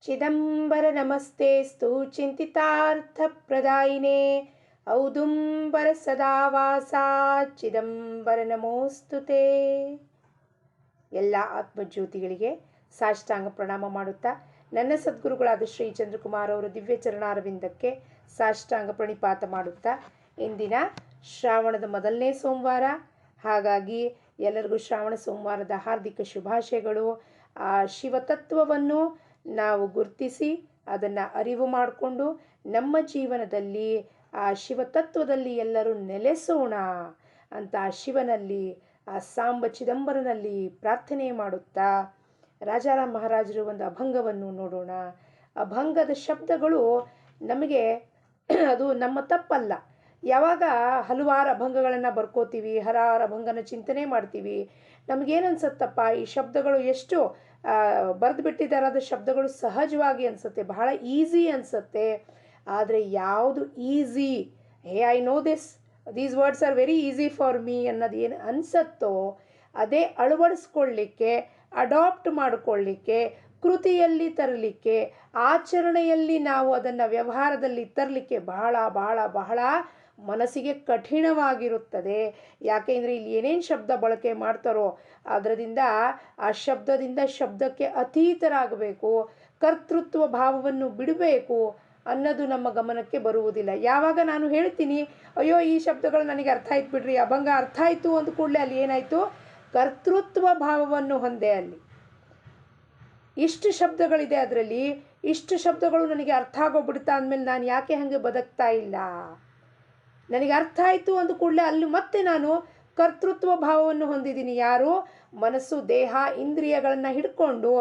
ಚಿದಂಬರ ನಮಸ್ತೆಸ್ತು ಚಿಂತಿತಾರ್ಥಪ್ರದಾಯಿನೇ ಔದುಂಬರ ಸದಾವಾಸ ಚಿದಂಬರ ನಮೋಸ್ತುತೆ. ಎಲ್ಲ ಆತ್ಮಜ್ಯೋತಿಗಳಿಗೆ ಸಾಷ್ಟಾಂಗ ಪ್ರಣಾಮ ಮಾಡುತ್ತಾ ನನ್ನ ಸದ್ಗುರುಗಳಾದ ಶ್ರೀ ಚಂದ್ರಕುಮಾರ್ ಅವರ ದಿವ್ಯ ಚರಣಾರವಿಂದಕ್ಕೆ ಸಾಷ್ಟಾಂಗ ಪ್ರಣಿಪಾತ ಮಾಡುತ್ತಾ ಇಂದಿನ ಶ್ರಾವಣದ ಮೊದಲನೇ ಸೋಮವಾರ, ಹಾಗಾಗಿ ಎಲ್ಲರಿಗೂ ಶ್ರಾವಣ ಸೋಮವಾರದ ಹಾರ್ದಿಕ ಶುಭಾಶಯಗಳು. ಆ ಶಿವತತ್ವವನ್ನು ನಾವು ಗುರುತಿಸಿ ಅದನ್ನು ಅರಿವು ಮಾಡಿಕೊಂಡು ನಮ್ಮ ಜೀವನದಲ್ಲಿ ಆ ಶಿವತತ್ವದಲ್ಲಿ ಎಲ್ಲರೂ ನೆಲೆಸೋಣ ಅಂತ ಆ ಶಿವನಲ್ಲಿ, ಆ ಸಾಂಬ ಚಿದಂಬರನಲ್ಲಿ ಪ್ರಾರ್ಥನೆ ಮಾಡುತ್ತಾ ರಾಜಾರಾಮ್ ಮಹಾರಾಜರು ಒಂದು ಅಭಂಗವನ್ನು ನೋಡೋಣ. ಅಭಂಗದ ಶಬ್ದಗಳು ನಮಗೆ ಅದು ನಮ್ಮ ತಪ್ಪಲ್ಲ. ಯಾವಾಗ ಹಲವಾರು ಅಭಂಗಗಳನ್ನು ಬರ್ಕೋತೀವಿ, ಹಲವಾರು ಅಭಂಗನ ಚಿಂತನೆ ಮಾಡ್ತೀವಿ, ನಮಗೇನನ್ಸುತ್ತಪ್ಪ ಈ ಶಬ್ದಗಳು ಎಷ್ಟು ಬರೆದು ಬಿಟ್ಟಿದ್ದಾರೆ, ಅದು ಶಬ್ದಗಳು ಸಹಜವಾಗಿ ಅನಿಸುತ್ತೆ, ಬಹಳ ಈಸಿ ಅನಿಸುತ್ತೆ. ಆದರೆ ಯಾವುದು easy, I know these words are very easy for me ಅನ್ನೋದು ಏನು ಅನಿಸುತ್ತೋ ಅದೇ ಅಳವಡಿಸ್ಕೊಳ್ಳಿಕ್ಕೆ, ಅಡಾಪ್ಟ್ ಮಾಡಿಕೊಳ್ಳಿಕ್ಕೆ, ಕೃತಿಯಲ್ಲಿ ತರಲಿಕ್ಕೆ, ಆಚರಣೆಯಲ್ಲಿ ನಾವು ಅದನ್ನು ವ್ಯವಹಾರದಲ್ಲಿ ತರಲಿಕ್ಕೆ ಬಹಳ ಬಹಳ ಬಹಳ ಮನಸ್ಸಿಗೆ ಕಠಿಣವಾಗಿರುತ್ತದೆ. ಯಾಕೆಂದರೆ ಇಲ್ಲಿ ಏನೇನು ಶಬ್ದ ಬಳಕೆ ಮಾಡ್ತಾರೋ ಅದರಿಂದ ಆ ಶಬ್ದದಿಂದ ಶಬ್ದಕ್ಕೆ ಅತೀತರಾಗಬೇಕು, ಕರ್ತೃತ್ವ ಭಾವವನ್ನು ಬಿಡಬೇಕು ಅನ್ನೋದು ನಮ್ಮ ಗಮನಕ್ಕೆ ಬರುವುದಿಲ್ಲ. ಯಾವಾಗ ನಾನು ಹೇಳ್ತೀನಿ ಅಯ್ಯೋ ಈ ಶಬ್ದಗಳು ನನಗೆ ಅರ್ಥ ಆಯ್ತು ಬಿಡ್ರಿ, ಅಭಂಗ ಅರ್ಥ ಆಯಿತು ಅಂದ ಕೂಡಲೇ ಅಲ್ಲಿ ಏನಾಯಿತು, ಕರ್ತೃತ್ವ ಭಾವವನ್ನು ಹೊಂದೆ. ಅಲ್ಲಿ ಇಷ್ಟು ಶಬ್ದಗಳಿದೆ, ಅದರಲ್ಲಿ ಇಷ್ಟು ಶಬ್ದಗಳು ನನಗೆ ಅರ್ಥ ಆಗೋಗ್ಬಿಡ್ತಾ ಅಂದಮೇಲೆ ನಾನು ಯಾಕೆ ಹಾಗೆ ಬದುಕ್ತಾ ಇಲ್ಲ, ನನಗೆ ಅರ್ಥ ಆಯಿತು ಅಂದ ಕೂಡಲೇ ಅಲ್ಲಿ ಮತ್ತೆ ನಾನು ಕರ್ತೃತ್ವ ಭಾವವನ್ನು ಹೊಂದಿದ್ದೀನಿ. ಯಾರು? ಮನಸ್ಸು, ದೇಹ, ಇಂದ್ರಿಯಗಳನ್ನು ಹಿಡ್ಕೊಂಡು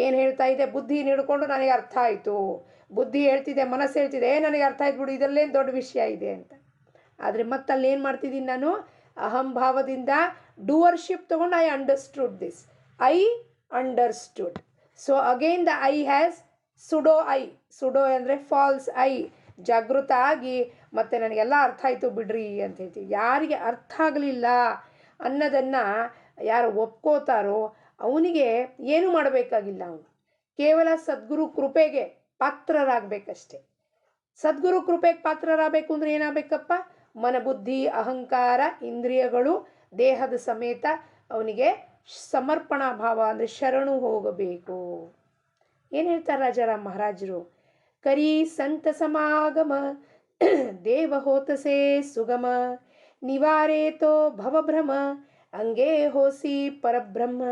ಏನು ಹೇಳ್ತಾ ಇದೆ, ಬುದ್ಧಿನ ಹಿಡ್ಕೊಂಡು ನನಗೆ ಅರ್ಥ ಆಯಿತು, ಬುದ್ಧಿ ಹೇಳ್ತಿದೆ, ಮನಸ್ಸು ಹೇಳ್ತಿದೆ ನನಗೆ ಅರ್ಥ ಆಯ್ತು ಬಿಡು, ಇದರಲ್ಲೇನು ದೊಡ್ಡ ವಿಷಯ ಇದೆ ಅಂತ. ಆದರೆ ಮತ್ತಲ್ಲಿ ಏನು ಮಾಡ್ತಿದ್ದೀನಿ ನಾನು, ಅಹಂಭಾವದಿಂದ ಡೂವರ್ಶಿಪ್ ತೊಗೊಂಡು I understood this, I understood. So again the I has ಸುಡೋ ಐ, ಸುಡೋ ಅಂದರೆ ಫಾಲ್ಸ್ ಐ, ಜಾಗೃತ ಆಗಿ ಮತ್ತು ನನಗೆಲ್ಲ ಅರ್ಥ ಆಯಿತು ಬಿಡ್ರಿ ಅಂತ ಹೇಳ್ತೀವಿ. ಯಾರಿಗೆ ಅರ್ಥ ಆಗಲಿಲ್ಲ ಅನ್ನೋದನ್ನು ಯಾರು ಒಪ್ಕೋತಾರೋ ಅವನಿಗೆ ಏನು ಮಾಡಬೇಕಾಗಿಲ್ಲ, ಅವನು ಕೇವಲ ಸದ್ಗುರು ಕೃಪೆಗೆ ಪಾತ್ರರಾಗಬೇಕಷ್ಟೆ. ಸದ್ಗುರು ಕೃಪೆಗೆ ಪಾತ್ರರಾಗಬೇಕು ಅಂದರೆ ಏನಾಗಬೇಕಪ್ಪ, ಮನಬುದ್ಧಿ ಅಹಂಕಾರ ಇಂದ್ರಿಯಗಳು ದೇಹದ ಸಮೇತ ಅವನಿಗೆ ಸಮರ್ಪಣಾ ಭಾವ ಅಂದರೆ ಶರಣು ಹೋಗಬೇಕು. ಏನು ಹೇಳ್ತಾರೆ ರಾಜಾರಾಮ್ ಮಹಾರಾಜರು, ಕರಿ ಸಂತ ಸಮಾಗಮ ದೇವ ಹೋತಸೆ ಸುಗಮ ನಿವಾರೇತೋ ಭವಭ್ರಮ ಅಂಗೇ ಹೋಸಿ ಪರಬ್ರಹ್ಮ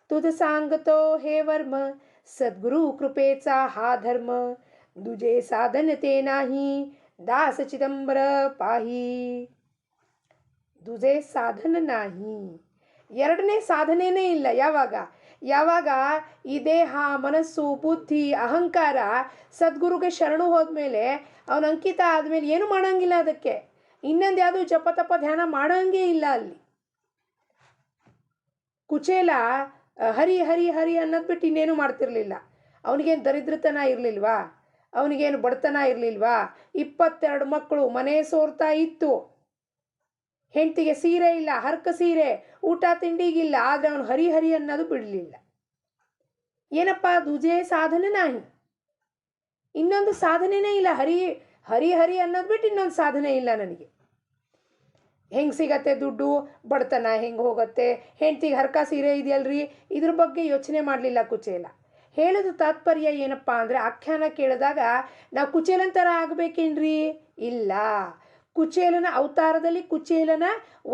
ತುದ ಸಾಂಗತೋ ಹೇ ವರ್ಮ ಸದ್ಗುರು ಕೃಪೇचा हा धर्म दुजे साधन ते नाही दास चिदंबर पाही. ದುಜೆ ಸಾಧನ ನಾಹಿ, ಎರಡನೇ ಸಾಧನೆಯೇ ಇಲ್ಲ. ಯಾವಾಗ ಈ ದೇಹ ಮನಸ್ಸು ಬುದ್ಧಿ ಅಹಂಕಾರ ಸದ್ಗುರುಗೆ ಶರಣು ಹೋದ್ಮೇಲೆ ಅವನ ಅಂಕಿತ ಆದಮೇಲೆ ಏನು ಮಾಡೋಂಗಿಲ್ಲ, ಅದಕ್ಕೆ ಇನ್ನೊಂದು ಯಾವುದು ಜಪ ತಪ ಧ್ಯಾನ ಮಾಡೋಂಗೇ ಇಲ್ಲ. ಅಲ್ಲಿ ಕುಚೇಲ ಹರಿ ಹರಿ ಹರಿ ಅನ್ನೋದು ಬಿಟ್ಟು ಇನ್ನೇನು ಮಾಡ್ತಿರ್ಲಿಲ್ಲ. ಅವನಿಗೇನು ದರಿದ್ರತನ ಇರಲಿಲ್ವಾ, ಅವನಿಗೇನು ಬಡತನ ಇರಲಿಲ್ವಾ, 22 ಮಕ್ಕಳು, ಮನೆ ಸೋರ್ತಾ ಇತ್ತು, ಹೆಂಡತಿಗೆ ಸೀರೆ ಇಲ್ಲ, ಹರ್ಕ ಸೀರೆ, ಊಟ ತಿಂಡಿಗಿಲ್ಲ, ಆದರೆ ಅವನು ಹರಿ ಹರಿ ಅನ್ನೋದು ಬಿಡಲಿಲ್ಲ. ಏನಪ್ಪ, ದುಜೆ ಸಾಧನೆ ನಾಹಿ, ಇನ್ನೊಂದು ಸಾಧನೆನೇ ಇಲ್ಲ. ಹರಿ ಹರಿ ಹರಿ ಅನ್ನೋದು ಬಿಟ್ಟು ಇನ್ನೊಂದು ಸಾಧನೆ ಇಲ್ಲ ನನಗೆ. ಹೆಂಗೆ ಸಿಗತ್ತೆ ದುಡ್ಡು, ಬಡತನ ಹೆಂಗೆ ಹೋಗುತ್ತೆ, ಹೆಂಡ್ತಿಗೆ ಹರ್ಕ ಸೀರೆ ಇದೆಯಲ್ರಿ, ಇದ್ರ ಬಗ್ಗೆ ಯೋಚನೆ ಮಾಡಲಿಲ್ಲ ಕುಚೇಲ. ಹೇಳೋದು ತಾತ್ಪರ್ಯ ಏನಪ್ಪ ಅಂದರೆ, ಆಖ್ಯಾನ ಕೇಳಿದಾಗ ನಾವು ಕುಚೇಲನ ಥರ ಆಗಬೇಕೇನ್ರಿ? ಇಲ್ಲ, ಕುಚೇಲನ ಅವತಾರದಲ್ಲಿ ಕುಚೇಲನ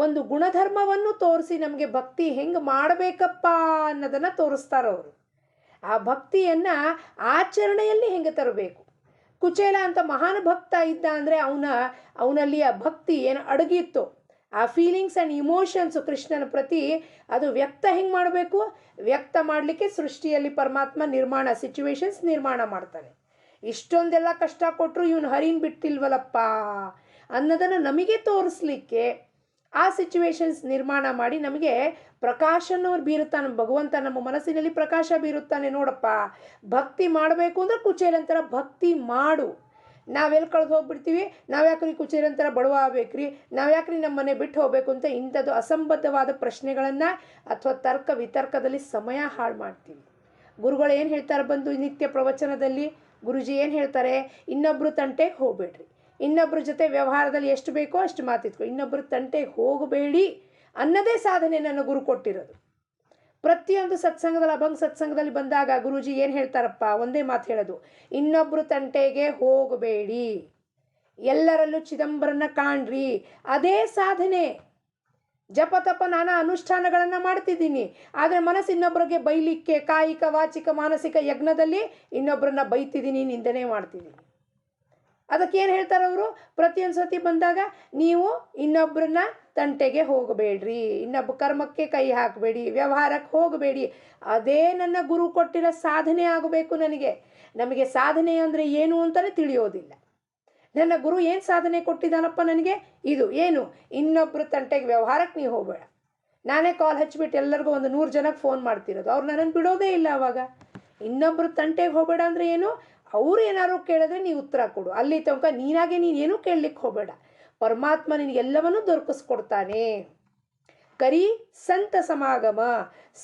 ಒಂದು ಗುಣಧರ್ಮವನ್ನು ತೋರಿಸಿ ನಮಗೆ ಭಕ್ತಿ ಹೆಂಗೆ ಮಾಡಬೇಕಪ್ಪ ಅನ್ನೋದನ್ನು ತೋರಿಸ್ತಾರವರು. ಆ ಭಕ್ತಿಯನ್ನು ಆಚರಣೆಯಲ್ಲಿ ಹೆಂಗೆ ತರಬೇಕು. ಕುಚೇಲ ಅಂತ ಮಹಾನ್ ಭಕ್ತ ಇದ್ದ ಅಂದರೆ ಅವನಲ್ಲಿ ಆ ಭಕ್ತಿ ಏನು ಅಡಗಿತ್ತು, ಆ ಫೀಲಿಂಗ್ಸ್ ಆ್ಯಂಡ್ ಇಮೋಷನ್ಸು ಕೃಷ್ಣನ ಪ್ರತಿ ಅದು ವ್ಯಕ್ತ ಹೆಂಗೆ ಮಾಡಬೇಕು, ವ್ಯಕ್ತ ಮಾಡಲಿಕ್ಕೆ ಸೃಷ್ಟಿಯಲ್ಲಿ ಪರಮಾತ್ಮ ಸಿಚುವೇಶನ್ಸ್ ನಿರ್ಮಾಣ ಮಾಡ್ತಾನೆ. ಇಷ್ಟೊಂದೆಲ್ಲ ಕಷ್ಟ ಕೊಟ್ಟರು ಇವನು ಹರಿನ್ ಬಿಟ್ಟಿಲ್ವಲ್ಲಪ್ಪ ಅನ್ನೋದನ್ನು ನಮಗೆ ತೋರಿಸ್ಲಿಕ್ಕೆ ಆ ಸಿಚುವೇಶನ್ಸ್ ನಿರ್ಮಾಣ ಮಾಡಿ ನಮಗೆ ಪ್ರಕಾಶನವ್ರು ಬೀರುತ್ತಾನೆ ಭಗವಂತ, ನಮ್ಮ ಮನಸ್ಸಿನಲ್ಲಿ ಪ್ರಕಾಶ ಬೀರುತ್ತಾನೆ. ನೋಡಪ್ಪ, ಭಕ್ತಿ ಮಾಡಬೇಕು ಅಂದರೆ ಕುಚೇಲಂತರ ಭಕ್ತಿ ಮಾಡು. ನಾವೆಲ್ಲಿ ಕಳೆದು ಹೋಗ್ಬಿಡ್ತೀವಿ, ನಾವ್ಯಾಕ್ರಿ ಕುಚೇಲಂತರ ಬಡವ ಆಗ್ಬೇಕ್ರಿ, ನಾವ್ಯಾಕ್ರಿ ನಮ್ಮ ಮನೆ ಬಿಟ್ಟು ಹೋಗಬೇಕು ಅಂತ ಇಂಥದ್ದು ಅಸಂಬದ್ಧವಾದ ಪ್ರಶ್ನೆಗಳನ್ನು ಅಥವಾ ತರ್ಕ ವಿತರ್ಕದಲ್ಲಿ ಸಮಯ ಹಾಳು ಮಾಡ್ತೀವಿ. ಗುರುಗಳು ಏನು ಹೇಳ್ತಾರೆ ಬಂದು ನಿತ್ಯ ಪ್ರವಚನದಲ್ಲಿ? ಗುರುಜಿ ಏನು ಹೇಳ್ತಾರೆ? ಇನ್ನೊಬ್ಬರು ತಂಟೆಗೆ ಹೋಗಬೇಡ್ರಿ, ಇನ್ನೊಬ್ಬರ ಜೊತೆ ವ್ಯವಹಾರದಲ್ಲಿ ಎಷ್ಟು ಬೇಕೋ ಅಷ್ಟು ಮಾತಿತ್ಕೊ, ಇನ್ನೊಬ್ಬರು ತಂಟೆಗೆ ಹೋಗಬೇಡಿ ಅನ್ನೋದೇ ಸಾಧನೆ ನನ್ನ ಗುರು ಕೊಟ್ಟಿರೋದು. ಪ್ರತಿಯೊಂದು ಸತ್ಸಂಗದಲ್ಲಿ, ಅಭಂಗ ಸತ್ಸಂಗದಲ್ಲಿ ಬಂದಾಗ ಗುರೂಜಿ ಏನು ಹೇಳ್ತಾರಪ್ಪ? ಒಂದೇ ಮಾತು ಹೇಳೋದು, ಇನ್ನೊಬ್ಬರು ತಂಟೆಗೆ ಹೋಗಬೇಡಿ, ಎಲ್ಲರಲ್ಲೂ ಚಿದಂಬರನ ಕಾಣ್ರಿ. ಅದೇ ಸಾಧನೆ. ಜಪ ತಪ ನಾನಾ ಅನುಷ್ಠಾನಗಳನ್ನು ಮಾಡ್ತಿದ್ದೀನಿ, ಆದರೆ ಮನಸ್ಸು ಇನ್ನೊಬ್ಬರಿಗೆ ಬೈಲಿಕ್ಕೆ ಕಾಯಿಕ ವಾಚಿಕ ಮಾನಸಿಕ ಯಜ್ಞದಲ್ಲಿ ಇನ್ನೊಬ್ಬರನ್ನ ಬೈತಿದ್ದೀನಿ, ನಿಂದನೆ ಮಾಡ್ತಿದ್ದೀನಿ. ಅದಕ್ಕೇನು ಹೇಳ್ತಾರೆ ಅವರು? ಪ್ರತಿಯೊಂದು ಸತಿ ಬಂದಾಗ ನೀವು ಇನ್ನೊಬ್ಬರನ್ನ ತಂಟೆಗೆ ಹೋಗಬೇಡ್ರಿ, ಇನ್ನೊಬ್ಬ ಕರ್ಮಕ್ಕೆ ಕೈ ಹಾಕಬೇಡಿ, ವ್ಯವಹಾರಕ್ಕೆ ಹೋಗಬೇಡಿ. ಅದೇ ನನ್ನ ಗುರು ಕೊಟ್ಟಿರೋ ಸಾಧನೆ ಆಗಬೇಕು ನನಗೆ. ನಮಗೆ ಸಾಧನೆ ಅಂದರೆ ಏನು ಅಂತಲೇ ತಿಳಿಯೋದಿಲ್ಲ. ನನ್ನ ಗುರು ಏನು ಸಾಧನೆ ಕೊಟ್ಟಿದ್ದಾನಪ್ಪ ನನಗೆ? ಇದು ಏನು? ಇನ್ನೊಬ್ಬರು ತಂಟೆಗೆ ವ್ಯವಹಾರಕ್ಕೆ ನೀವು ಹೋಗಬೇಡ. ನಾನೇ ಕಾಲ್ ಹಚ್ಚಿಬಿಟ್ಟು ಎಲ್ಲರಿಗೂ ಒಂದು 100 ಜನಕ್ಕೆ ಫೋನ್ ಮಾಡ್ತಿರೋದು, ಅವ್ರು ನನ್ನನ್ನು ಬಿಡೋದೇ ಇಲ್ಲ. ಅವಾಗ ಇನ್ನೊಬ್ಬರು ತಂಟೆಗೆ ಹೋಗಬೇಡ ಅಂದರೆ ಏನು? ಅವ್ರು ಏನಾದ್ರು ಕೇಳಿದ್ರೆ ನೀವು ಉತ್ತರ ಕೊಡು. ಅಲ್ಲಿ ತನಕ ನೀನಾಗೆ ನೀನೇನು ಕೇಳಲಿಕ್ಕೆ ಹೋಗಬೇಡ. ಪರಮಾತ್ಮ ನಿನಗೆಲ್ಲವನ್ನೂ ದೊರಕಿಸ್ಕೊಡ್ತಾನೆ. ಕರಿ ಸಂತ ಸಮಾಗಮ.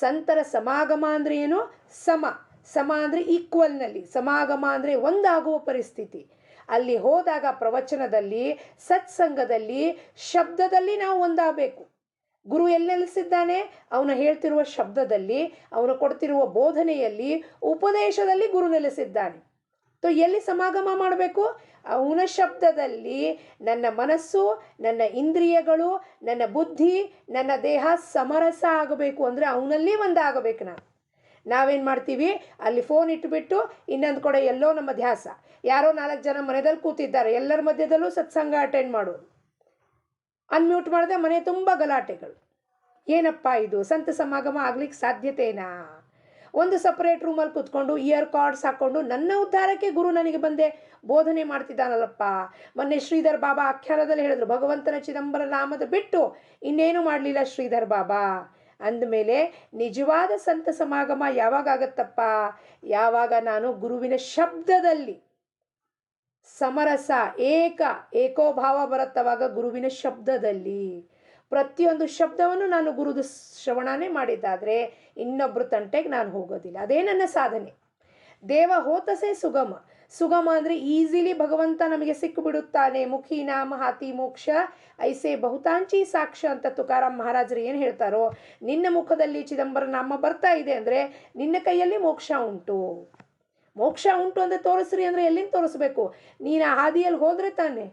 ಸಂತರ ಸಮಾಗಮ ಅಂದರೆ ಏನು? ಸಮ ಅಂದರೆ ಈಕ್ವಲ್ನಲ್ಲಿ, ಸಮಾಗಮ ಅಂದರೆ ಒಂದಾಗುವ ಪರಿಸ್ಥಿತಿ. ಅಲ್ಲಿ ಹೋದಾಗ ಪ್ರವಚನದಲ್ಲಿ, ಸತ್ಸಂಗದಲ್ಲಿ, ಶಬ್ದದಲ್ಲಿ ನಾವು ಒಂದಾಗಬೇಕು. ಗುರು ಎಲ್ಲೆಲ್ಲಿಸಿದ್ದಾನೆ? ಅವನು ಹೇಳ್ತಿರುವ ಶಬ್ದದಲ್ಲಿ, ಅವನು ಕೊಡ್ತಿರುವ ಬೋಧನೆಯಲ್ಲಿ, ಉಪದೇಶದಲ್ಲಿ ಗುರು ನೆಲೆಸಿದ್ದಾನೆ. ಎಲ್ಲಿ ಸಮಾಗಮ ಮಾಡಬೇಕು? ಅವನ ಶಬ್ದದಲ್ಲಿ ನನ್ನ ಮನಸ್ಸು, ನನ್ನ ಇಂದ್ರಿಯಗಳು, ನನ್ನ ಬುದ್ಧಿ, ನನ್ನ ದೇಹ ಸಮರಸ ಆಗಬೇಕು. ಅಂದರೆ ಅವನಲ್ಲಿ ಒಂದಾಗಬೇಕು. ನಾವೇನು ಮಾಡ್ತೀವಿ? ಅಲ್ಲಿ ಫೋನ್ ಇಟ್ಬಿಟ್ಟು ಇನ್ನೊಂದು ಕಡೆ ಎಲ್ಲೋ ನಮ್ಮ ಧ್ಯಾಸ. ಯಾರೋ 4 ಜನ ಮನೆಯಲ್ಲಿ ಕೂತಿದ್ದಾರೆ, ಎಲ್ಲರ ಮಧ್ಯದಲ್ಲೂ ಸತ್ಸಂಗ ಅಟೆಂಡ್ ಮಾಡೋದು. ಅನ್ಮ್ಯೂಟ್ ಮಾಡಿದೆ, ಮನೆ ತುಂಬ ಗಲಾಟೆಗಳು. ಏನಪ್ಪ ಇದು? ಸಂತ ಸಮಾಗಮ ಆಗ್ಲಿಕ್ಕೆ ಸಾಧ್ಯತೆನಾ? ಒಂದು ಸಪ್ರೇಟ್ ರೂಮಲ್ಲಿ ಕೂತ್ಕೊಂಡು ಇಯರ್ ಕಾರ್ಡ್ಸ್ ಹಾಕ್ಕೊಂಡು ನನ್ನ ಉದ್ಧಾರಕ್ಕೆ ಗುರು ನನಗೆ ಬಂದೆ ಬೋಧನೆ ಮಾಡ್ತಿದ್ದಾನಲ್ಲಪ್ಪ. ಮೊನ್ನೆ ಶ್ರೀಧರ್ ಬಾಬಾ ಆಖ್ಯಾನದಲ್ಲಿ ಹೇಳಿದ್ರು, ಭಗವಂತನ ಚಿದಂಬರ ನಾಮದ ಬಿಟ್ಟು ಇನ್ನೇನು ಮಾಡಲಿಲ್ಲ ಶ್ರೀಧರ್ ಬಾಬಾ. ಅಂದಮೇಲೆ ನಿಜವಾದ ಸಂತ ಸಮಾಗಮ ಯಾವಾಗ ಆಗತ್ತಪ್ಪ? ಯಾವಾಗ ನಾನು ಗುರುವಿನ ಶಬ್ದದಲ್ಲಿ ಸಮರಸ, ಏಕೋಭಾವ ಬರುತ್ತವಾಗ ಗುರುವಿನ ಶಬ್ದದಲ್ಲಿ ಪ್ರತಿಯೊಂದು ಶಬ್ದವನ್ನು ನಾನು ಗುರುದ ಶ್ರವಣನೇ ಮಾಡಿದ್ದಾದರೆ ಇನ್ನೊಬ್ಬರು ತಂಟೆಗೆ ನಾನು ಹೋಗೋದಿಲ್ಲ. ಅದೇ ನನ್ನ ಸಾಧನೆ. ದೇವ ಹೋತಸೆ ಸುಗಮ ಅಂದರೆ ಈಸಿಲಿ ಭಗವಂತ ನಮಗೆ ಸಿಕ್ಕಿಬಿಡುತ್ತಾನೆ. ಮುಖಿ ನಾಮ ಹಾತಿ ಮೋಕ್ಷ ಐಸೆ ಬಹುತಾಂಚಿ ಸಾಕ್ಷ್ಯ ಅಂತ ತುಕಾರಾಮ್ ಮಹಾರಾಜರು ಏನು ಹೇಳ್ತಾರೋ, ನಿನ್ನ ಮುಖದಲ್ಲಿ ಚಿದಂಬರ ನಾಮ ಬರ್ತಾ ಇದೆ ಅಂದರೆ ನಿನ್ನ ಕೈಯಲ್ಲಿ ಮೋಕ್ಷ ಉಂಟು. ಮೋಕ್ಷ ಉಂಟು ಅಂದರೆ ತೋರಿಸ್ರಿ ಅಂದರೆ ಎಲ್ಲಿಂದ ತೋರಿಸ್ಬೇಕು? ನೀನು ಆ ಹಾದಿಯಲ್ಲಿ ಹೋದರೆ ತಾನೆ.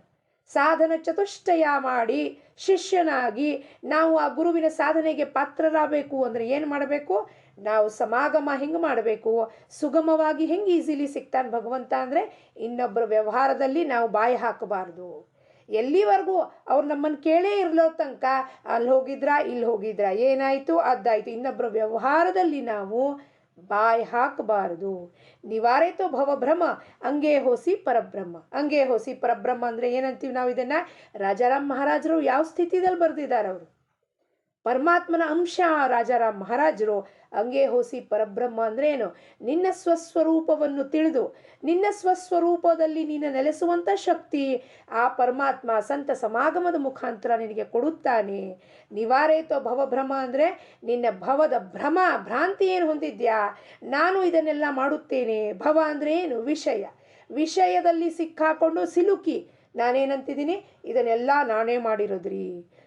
ಸಾಧನ ಚತುಷ್ಟಯ ಮಾಡಿ ಶಿಷ್ಯನಾಗಿ ನಾವು ಆ ಗುರುವಿನ ಸಾಧನೆಗೆ ಪಾತ್ರರಾಗಬೇಕು ಅಂದರೆ ಏನು ಮಾಡಬೇಕು? ನಾವು ಸಮಾಗಮ ಹೆಂಗೆ ಮಾಡಬೇಕು? ಸುಗಮವಾಗಿ ಹೆಂಗೆ ಈಸಿಲಿ ಸಿಗ್ತಾನೆ ಭಗವಂತ ಅಂದರೆ ಇನ್ನೊಬ್ಬರ ವ್ಯವಹಾರದಲ್ಲಿ ನಾವು ಬಾಯಿ ಹಾಕಬಾರ್ದು. ಎಲ್ಲಿವರೆಗೂ ಅವ್ರು ನಮ್ಮನ್ನು ಕೇಳೇ ಇರಲೋ ತನಕ ಅಲ್ಲಿ ಹೋಗಿದ್ರಾ, ಇಲ್ಲಿ ಹೋಗಿದ್ರಾ, ಏನಾಯಿತು ಅದಾಯಿತು, ಇನ್ನೊಬ್ಬರ ವ್ಯವಹಾರದಲ್ಲಿ ನಾವು ಬಾಯಿ ಹಾಕಬಾರ್ದು. ನಿವಾರೇತೋ ಭವಭ್ರಮ ಅಂಗೇ ಹೋಸಿ ಪರಬ್ರಹ್ಮ. ಅಂಗೇ ಹೋಸಿ ಪರಬ್ರಹ್ಮ ಅಂದರೆ ಏನಂತೀವಿ ನಾವು ಇದನ್ನು? ರಾಜಾರಾಮ್ ಮಹಾರಾಜರು ಯಾವ ಸ್ಥಿತಿಯಲ್ಲಿ ಬರೆದಿದ್ದಾರೆ? ಅವರು ಪರಮಾತ್ಮನ ಅಂಶ ರಾಜಾರಾಮ್ ಮಹಾರಾಜರು. ಅಂಗೇ ಹೋಸಿ ಪರಬ್ರಹ್ಮ ಅಂದರೆ ಏನು? ನಿನ್ನ ಸ್ವಸ್ವರೂಪವನ್ನು ತಿಳಿದು ನಿನ್ನ ಸ್ವಸ್ವರೂಪದಲ್ಲಿ ನೀನು ನೆಲೆಸುವಂಥ ಶಕ್ತಿ ಆ ಪರಮಾತ್ಮ ಸಂತ ಸಮಾಗಮದ ಮುಖಾಂತರ ನಿನಗೆ ಕೊಡುತ್ತಾನೆ. ನಿವಾರೇತೋ ಭವಭ್ರಮ ಅಂದರೆ ನಿನ್ನ ಭವದ ಭ್ರಾಂತಿ ಏನು ಹೊಂದಿದ್ಯಾ? ನಾನು ಇದನ್ನೆಲ್ಲ ಮಾಡುತ್ತೇನೆ. ಭವ ಅಂದರೆ ಏನು? ವಿಷಯದಲ್ಲಿ ಸಿಕ್ಕಾಕೊಂಡು ಸಿಲುಕಿ ನಾನೇನಂತಿದ್ದೀನಿ? ಇದನ್ನೆಲ್ಲ ನಾನೇ ಮಾಡಿರೋದ್ರಿ,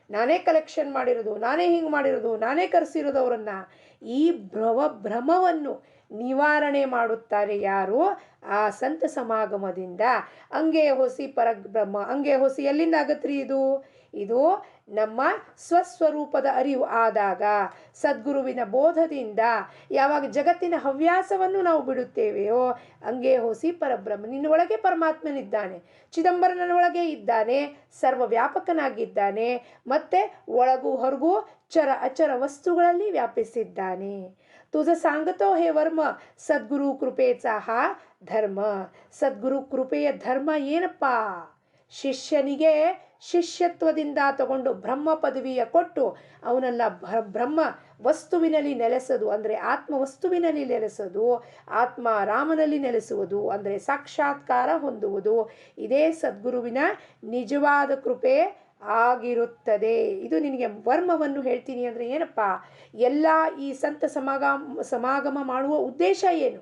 ನಾನೇ ಕಲೆಕ್ಷನ್ ಮಾಡಿರೋದು, ನಾನೇ ಹಿಂಗೆ ಮಾಡಿರೋದು, ನಾನೇ ಕರೆಸಿರೋದು ಅವರನ್ನು. ಈ ಭ್ರಮವನ್ನು ನಿವಾರಣೆ ಮಾಡುತ್ತಾರೆ ಯಾರು? ಆ ಸಂತ ಸಮಾಗಮದಿಂದ. ಅಂಗೇ ಹೊಸಿ ಪರಬ್ರಹ್ಮ. ಅಂಗೇ ಹೊಸಿ ಎಲ್ಲಿಂದ ಆಗತ್ರಿ ಇದು ನಮ್ಮ ಸ್ವಸ್ವರೂಪದ ಅರಿವು ಆದಾಗ, ಸದ್ಗುರುವಿನ ಬೋಧದಿಂದ ಯಾವಾಗ ಜಗತ್ತಿನ ಹವ್ಯಾಸವನ್ನು ನಾವು ಬಿಡುತ್ತೇವೆಯೋ ಅಂಗೇ ಹೋಸಿ ಪರಬ್ರಹ್ಮ. ನಿನ್ನೊಳಗೆ ಪರಮಾತ್ಮನಿದ್ದಾನೆ, ಚಿದಂಬರನೊಳಗೆ ಇದ್ದಾನೆ, ಸರ್ವವ್ಯಾಪಕನಾಗಿದ್ದಾನೆ, ಮತ್ತು ಒಳಗೂ ಹೊರಗೂ ಚರ ಅಚರ ವಸ್ತುಗಳಲ್ಲಿ ವ್ಯಾಪಿಸಿದ್ದಾನೆ. ತುಜ ಸಾಂಗತೋ ಹೇ ವರ್ಮ ಸದ್ಗುರು ಕೃಪೇಚ ಧರ್ಮ. ಸದ್ಗುರು ಕೃಪೆಯ ಧರ್ಮ ಏನಪ್ಪ? ಶಿಷ್ಯನಿಗೆ ಶಿಷ್ಯತ್ವದಿಂದ ತಗೊಂಡು ಬ್ರಹ್ಮ ಪದವಿಯ ಕೊಟ್ಟು ಅವನೆಲ್ಲ ಬ್ರಹ್ಮ ವಸ್ತುವಿನಲ್ಲಿ ನೆಲೆಸೋದು ಅಂದರೆ ಆತ್ಮ ವಸ್ತುವಿನಲ್ಲಿ ನೆಲೆಸೋದು, ಆತ್ಮ ರಾಮನಲ್ಲಿ ನೆಲೆಸುವುದು ಅಂದರೆ ಸಾಕ್ಷಾತ್ಕಾರ ಹೊಂದುವುದು. ಇದೇ ಸದ್ಗುರುವಿನ ನಿಜವಾದ ಕೃಪೆ. ಆಗಿರುತ್ತದೆ. ಇದು ನಿನಗೆ ವರ್ಮವನ್ನು ಹೇಳ್ತೀನಿ ಅಂದರೆ ಏನಪ್ಪ, ಎಲ್ಲ ಈ ಸಂತ ಸಮಾಗಮ ಮಾಡುವ ಉದ್ದೇಶ ಏನು?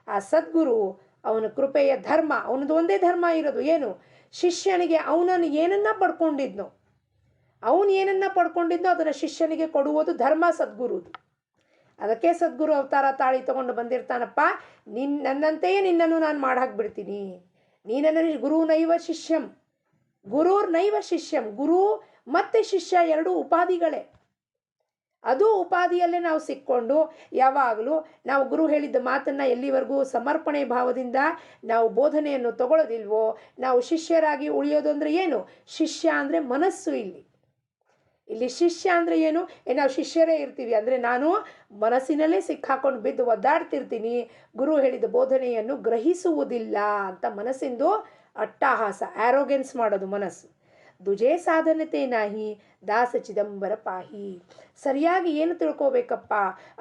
ಆ ಸದ್ಗುರು ಅವನ ಕೃಪೆಯ ಧರ್ಮ, ಅವನದು ಒಂದೇ ಧರ್ಮ ಇರೋದು ಏನು? ಶಿಷ್ಯನಿಗೆ ಅವನನ್ನು ಏನನ್ನ ಪಡ್ಕೊಂಡಿದ್ನೋ ಅದನ್ನು ಶಿಷ್ಯನಿಗೆ ಕೊಡುವುದು ಧರ್ಮ ಸದ್ಗುರುದು. ಅದಕ್ಕೆ ಸದ್ಗುರು ಅವತಾರ ತಾಳಿ ತಗೊಂಡು ಬಂದಿರ್ತಾನಪ್ಪ. ನನ್ನಂತೆಯೇ ನಿನ್ನನ್ನು ನಾನು ಮಾಡಾಕ್ಬಿಡ್ತೀನಿ. ನೀನನ್ನು ಗುರುರ್ನೈವ ಶಿಷ್ಯಂ, ಗುರು ಮತ್ತು ಶಿಷ್ಯ ಎರಡು ಉಪಾಧಿಗಳೇ. ಅದು ಉಪಾಧಿಯಲ್ಲೇ ನಾವು ಸಿಕ್ಕೊಂಡು ಯಾವಾಗಲೂ ನಾವು ಗುರು ಹೇಳಿದ್ದ ಮಾತನ್ನು ಎಲ್ಲಿವರೆಗೂ ಸಮರ್ಪಣೆ ಭಾವದಿಂದ ನಾವು ಬೋಧನೆಯನ್ನು ತಗೊಳ್ಳೋದಿಲ್ವೋ, ನಾವು ಶಿಷ್ಯರಾಗಿ ಉಳಿಯೋದು ಅಂದರೆ ಏನು? ಶಿಷ್ಯ ಅಂದರೆ ಮನಸ್ಸು. ಇಲ್ಲಿ ಶಿಷ್ಯ ಅಂದರೆ ಏನು? ನಾವು ಶಿಷ್ಯರೇ ಇರ್ತೀವಿ ಅಂದರೆ ನಾನು ಮನಸ್ಸಿನಲ್ಲೇ ಸಿಕ್ಕಾಕೊಂಡು ಬಿದ್ದು ಒದ್ದಾಡ್ತಿರ್ತೀನಿ, ಗುರು ಹೇಳಿದ ಬೋಧನೆಯನ್ನು ಗ್ರಹಿಸುವುದಿಲ್ಲ ಅಂತ ಮನಸ್ಸಿಂದು ಅಟ್ಟಹಾಸ, ಆ್ಯರೋಗೆನ್ಸ್ ಮಾಡೋದು ಮನಸ್ಸು. ದುಜೇ ಸಾಧನತೆ ನಾಹಿ ದಾಸ ಚಿದಂಬರ ಪಾಹಿ. ಸರಿಯಾಗಿ ಏನು ತಿಳ್ಕೋಬೇಕಪ್ಪ?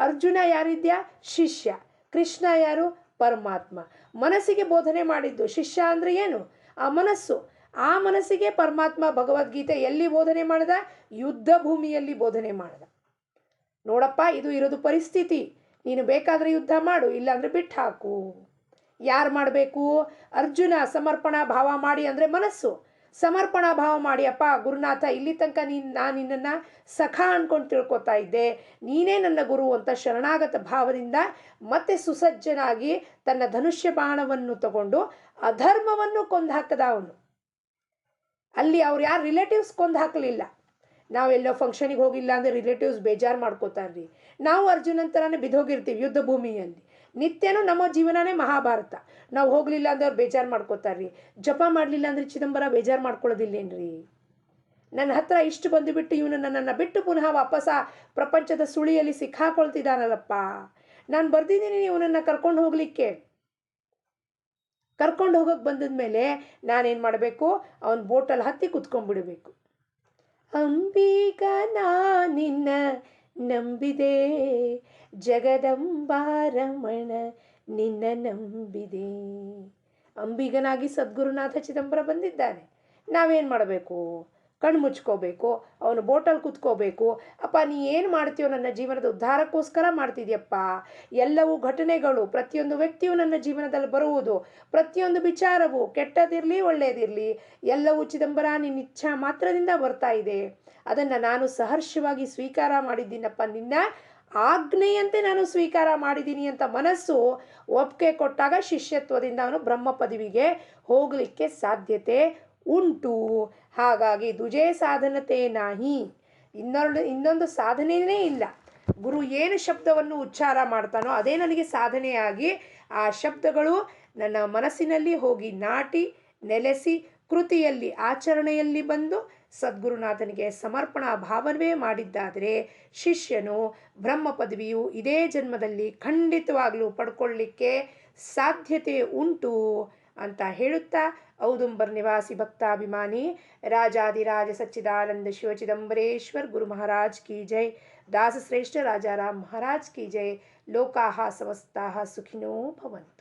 ಅರ್ಜುನ ಯಾರಿದ್ಯಾ? ಶಿಷ್ಯ. ಕೃಷ್ಣ ಯಾರು? ಪರಮಾತ್ಮ. ಮನಸ್ಸಿಗೆ ಬೋಧನೆ ಮಾಡಿದ್ದು. ಶಿಷ್ಯ ಅಂದರೆ ಏನು? ಆ ಮನಸ್ಸು. ಆ ಮನಸ್ಸಿಗೆ ಪರಮಾತ್ಮ ಭಗವದ್ಗೀತೆ ಎಲ್ಲಿ ಬೋಧನೆ ಮಾಡಿದ? ಯುದ್ಧ ಭೂಮಿಯಲ್ಲಿ ಬೋಧನೆ ಮಾಡಿದ. ನೋಡಪ್ಪ, ಇದು ಇರೋದು ಪರಿಸ್ಥಿತಿ. ನೀನು ಬೇಕಾದರೆ ಯುದ್ಧ ಮಾಡು, ಇಲ್ಲಾಂದರೆ ಬಿಟ್ಟು ಹಾಕು. ಯಾರು ಮಾಡಬೇಕು? ಅರ್ಜುನ ಸಮರ್ಪಣಾ ಭಾವ ಮಾಡಿ ಅಂದರೆ ಮನಸ್ಸು ಸಮರ್ಪಣಾ ಭಾವ ಮಾಡಿ, ಅಪ್ಪ ಗುರುನಾಥ, ಇಲ್ಲಿ ತನಕ ನಾನು ನಿನ್ನನ್ನು ಸಖ ಅಂದ್ಕೊಂಡು ತಿಳ್ಕೊತಾ ಇದ್ದೆ, ನೀನೇ ನನ್ನ ಗುರು ಅಂತ ಶರಣಾಗತ ಭಾವದಿಂದ ಮತ್ತೆ ಸುಸಜ್ಜನಾಗಿ ತನ್ನ ಧನುಷ್ಯ ಬಾಣವನ್ನು ತಗೊಂಡು ಅಧರ್ಮವನ್ನು ಕೊಂದು ಹಾಕದ ಅವನು. ಅಲ್ಲಿ ಅವ್ರು ಯಾರು ರಿಲೇಟಿವ್ಸ್ ಕೊಂದು ಹಾಕಲಿಲ್ಲ. ನಾವೆಲ್ಲೋ ಫಂಕ್ಷನಿಗೆ ಹೋಗಿಲ್ಲ ಅಂದರೆ ರಿಲೇಟಿವ್ಸ್ ಬೇಜಾರು ಮಾಡ್ಕೋತಾರ್ರಿ. ನಾವು ಅರ್ಜುನನ್ ಥರನೇ ಬಿದ್ದೋಗಿರ್ತೀವಿ ಯುದ್ಧ ಭೂಮಿಯಲ್ಲಿ. ನಿತ್ಯನೂ ನಮ್ಮ ಜೀವನನೇ ಮಹಾಭಾರತ. ನಾವು ಹೋಗಲಿಲ್ಲ ಅಂದರೆ ಅವ್ರು ಬೇಜಾರು ಮಾಡ್ಕೋತಾರ್ರಿ. ಜಪ ಮಾಡಲಿಲ್ಲ ಅಂದರೆ ಚಿದಂಬರ ಬೇಜಾರು ಮಾಡ್ಕೊಳ್ಳೋದಿಲ್ಲೇನ್ರಿ? ನನ್ನ ಹತ್ರ ಇಷ್ಟು ಬಂದುಬಿಟ್ಟು ಇವನು ನನ್ನನ್ನು ಬಿಟ್ಟು ಪುನಃ ವಾಪಸ್ ಪ್ರಪಂಚದ ಸುಳಿಯಲ್ಲಿ ಸಿಕ್ಕಾಕೊಳ್ತಿದ್ದಾನಲ್ಲಪ್ಪ. ನಾನು ಬರ್ದಿದ್ದೀನಿ ಇವನನ್ನು ಕರ್ಕೊಂಡು ಹೋಗಲಿಕ್ಕೆ. ಕರ್ಕೊಂಡು ಹೋಗೋಕೆ ಬಂದದ್ಮೇಲೆ ನಾನೇನು ಮಾಡಬೇಕು? ಅವನ ಬೋಟಲ್ಲಿ ಹತ್ತಿ ಕುತ್ಕೊಂಡ್ಬಿಡಬೇಕು. ಅಂಬಿಗ ನಿನ್ನ ನಂಬಿದೆ, ಜಗದಂಬಾರಮಣ ನಿನ್ನ ನಂಬಿದೆ. ಅಂಬಿಗನಾಗಿ ಸದ್ಗುರುನಾಥ ಚಿದಂಬರ ಬಂದಿದ್ದಾನೆ. ನಾವೇನು ಮಾಡಬೇಕು? ಕಣ್ಣು ಮುಚ್ಕೋಬೇಕು, ಅವನು ಬೋಟಲ್ಲಿ ಕುತ್ಕೋಬೇಕು. ಅಪ್ಪ, ನೀ ಏನು ಮಾಡ್ತೀಯೋ ನನ್ನ ಜೀವನದ ಉದ್ಧಾರಕ್ಕೋಸ್ಕರ ಮಾಡ್ತಿದ್ಯಪ್ಪ. ಎಲ್ಲವೂ ಘಟನೆಗಳು, ಪ್ರತಿಯೊಂದು ವ್ಯಕ್ತಿಯು ನನ್ನ ಜೀವನದಲ್ಲಿ ಬರುವುದು, ಪ್ರತಿಯೊಂದು ವಿಚಾರವು ಕೆಟ್ಟದಿರಲಿ ಒಳ್ಳೆಯದಿರಲಿ ಎಲ್ಲವೂ ಚಿದಂಬರ ನಿನ್ನ ಇಚ್ಛಾ ಮಾತ್ರದಿಂದ ಬರ್ತಾ ಇದೆ. ಅದನ್ನು ನಾನು ಸಹರ್ಷವಾಗಿ ಸ್ವೀಕಾರ ಮಾಡಿದ್ದೀನಪ್ಪ. ನಿನ್ನ ಆಜ್ಞೆಯಂತೆ ನಾನು ಸ್ವೀಕಾರ ಮಾಡಿದ್ದೀನಿ ಅಂತ ಮನಸ್ಸು ಒಪ್ಪಿಗೆ ಕೊಟ್ಟಾಗ ಶಿಷ್ಯತ್ವದಿಂದ ಅವನು ಬ್ರಹ್ಮ ಪದವಿಗೆ ಹೋಗಲಿಕ್ಕೆ ಸಾಧ್ಯತೆ ಉಂಟು. ಹಾಗಾಗಿ ದುಜೇ ಸಾಧನತೆ ನಾಹಿ, ಇನ್ನೊಂದು ಸಾಧನೆಯೇ ಇಲ್ಲ. ಗುರು ಏನು ಶಬ್ದವನ್ನು ಉಚ್ಚಾರ ಮಾಡ್ತಾನೋ ಅದೇ ನನಗೆ ಸಾಧನೆಯಾಗಿ ಆ ಶಬ್ದಗಳು ನನ್ನ ಮನಸ್ಸಿನಲ್ಲಿ ಹೋಗಿ ನಾಟಿ ನೆಲೆಸಿ ಕೃತಿಯಲ್ಲಿ ಆಚರಣೆಯಲ್ಲಿ ಬಂದು ಸದ್ಗುರುನಾಥನಿಗೆ ಸಮರ್ಪಣಾ ಭಾವನೆ ಮಾಡಿದ್ದಾದರೆ ಶಿಷ್ಯನು ಬ್ರಹ್ಮ ಪದವಿಯು ಇದೇ ಜನ್ಮದಲ್ಲಿ ಖಂಡಿತವಾಗಲೂ ಪಡ್ಕೊಳ್ಳಿಕ್ಕೆ ಸಾಧ್ಯತೆ ಉಂಟು ಅಂತ ಹೇಳುತ್ತಾ, ಔದುಂಬರ್ ನಿವಾಸಿ ಭಕ್ತಾಭಿಮಾನಿ ರಾಜಾದಿರಾಜ ಸಚ್ಚಿದಾನಂದ ಶಿವ ಚಿದಂಬರೇಶ್ವರ್ ಗುರು ಮಹಾರಾಜ್ ಕಿ ಜೈ. दास श्रेष्ठ राजा राम महाराज की जय. लोकाः समस्ताः सुखिनो भवन्तु.